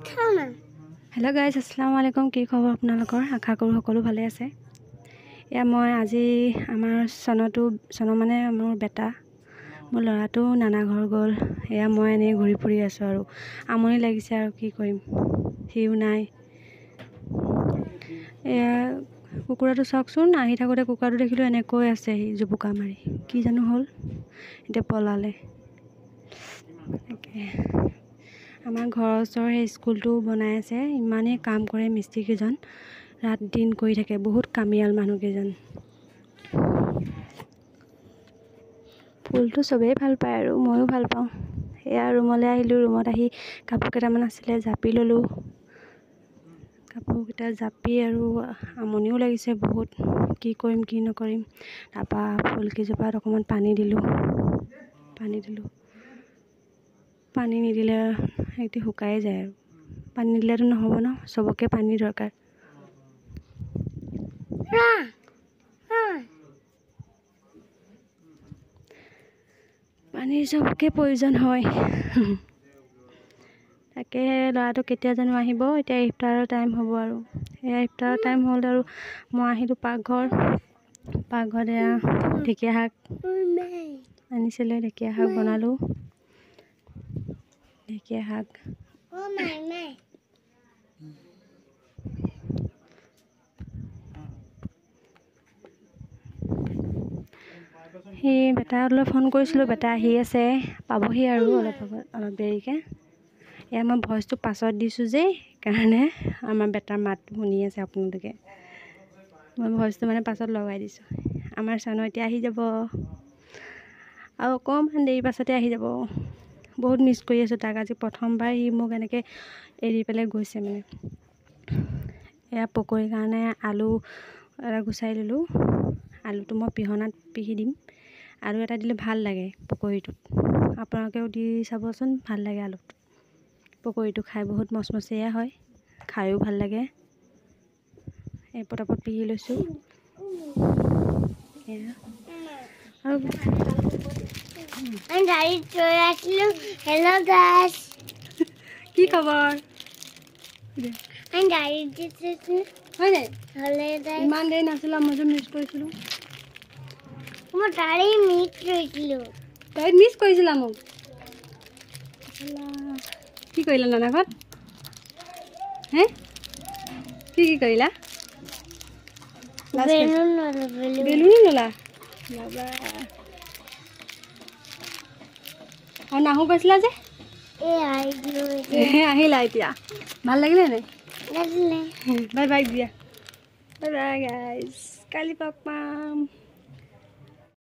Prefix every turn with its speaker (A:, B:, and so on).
A: Hello guys अस्सलामु आलैकुम की खबर आपनालोকৰ आशा करूँ সকলো ভালে আছে या মই আজি আমাৰ সনৰ মানে মোৰ বেটা মোৰ লৰাটো নানা ঘৰ গল এয়া মই এনে ঘূৰি ফুৰি আছো আৰু আমনি লাগিছে আৰু কি কৰিম হিউ নাই এয়া কুকুৰাটো চাওকচোন আহি থাকোতে কুকুৰাটো দেখিলো এনেকৈ আছে হি জুপুকা মাৰি কি জানো হল এটা পলালে আমাৰ ঘৰৰ ওচৰৰ স্কুলটো বনাই আছে ইমানে কাম কৰে মিস্ত্ৰী কেজন ৰাত দিন কৰি থাকে বহুত কামিয়াল মানুহ কেজন ফুলটো সবেই ভাল পায় আৰু মইও ভাল পাওঁ এয়া ৰুমলৈ আহিলো ৰুমত আহি কাপোৰ কেইটামান আছিলে জাপি ললো কাপোৰ কেইটা জাপি আৰু আমনিও লাগিছে বহুত কি কৰিম কি নকৰিম তাৰপা ফুল কেইজোপাত অকমান পানী দিলো পানী নিদিলে একটু শুকাই যায় আৰু পানী নিদিলেতো নহব ন সবকে পানী দৰকাৰ পানীৰ সবকে প্ৰয়োজন হয় তাকে লৰাটো কেতিয়া জানো আহিব এতিয়া ইফতাৰৰ টাইম হ'ব আৰু এয়া ইফতাৰৰ টাইম হ'ল আৰু মই আহিলো পাকঘৰত এয়া ঢেকীয়া শাক আনিছিলে ঢেকীয়া শাক বনালো ঢেকীয়া শাক হি বেটালৈ ফোন কৰিছিলো বেটা আহি আছে পাবহি আৰু অলপ দেৰিকে এয়া মই ভইচটো পাছত দিছো যে কাৰণে আমাৰ বেটাৰ মাত শুনি আছে আপোনালোকে মই ভইচটো মানে পাছত লগাই দিছো আমাৰ সনৰ এতিয়া আহি যাব আৰু অকমান দেৰি পাছতে আহি যাব বহুত মিছ কৰি আছো তাক আজি প্ৰথমবাৰ হি মোক এনেকৈ এৰি পেলাই গৈছে মানে এয়া পকৰীৰ কাৰণে আলু এটা গুচাই ললো আলুটো মই পিহনাত পিহি দিম আলু এটা দিলে ভাল লাগে পকৰীটোত আপোনালোকেও দি চাবচোন ভাল লাগে আলুটো পকৰীটো খাই বহুত মচমচীয়া হয় খায়ো ভাল লাগে এই পটাপট পিহি লৈছো এয়া আৰু
B: Hello guys.
A: কি খবৰ
B: I'm Daddy.
A: হয় নাই
B: Hello guys.
A: ইমান দেৰি নাছিলা মই যে মিছ কৰিছিলো
B: মই Daddy meet কৰিছিলো
A: তাই মিছ কৰিছিলা মোক কি কৰিলা নানা ঘৰত হে কি কৰিলা বেলুন ললা বাবা আৰু নাহো কৈছিলা যে আহিলা এতিয়া ভাল লাগিলে নাই বাই বাই দিয়া বাই বাই গাইজ কালি পাম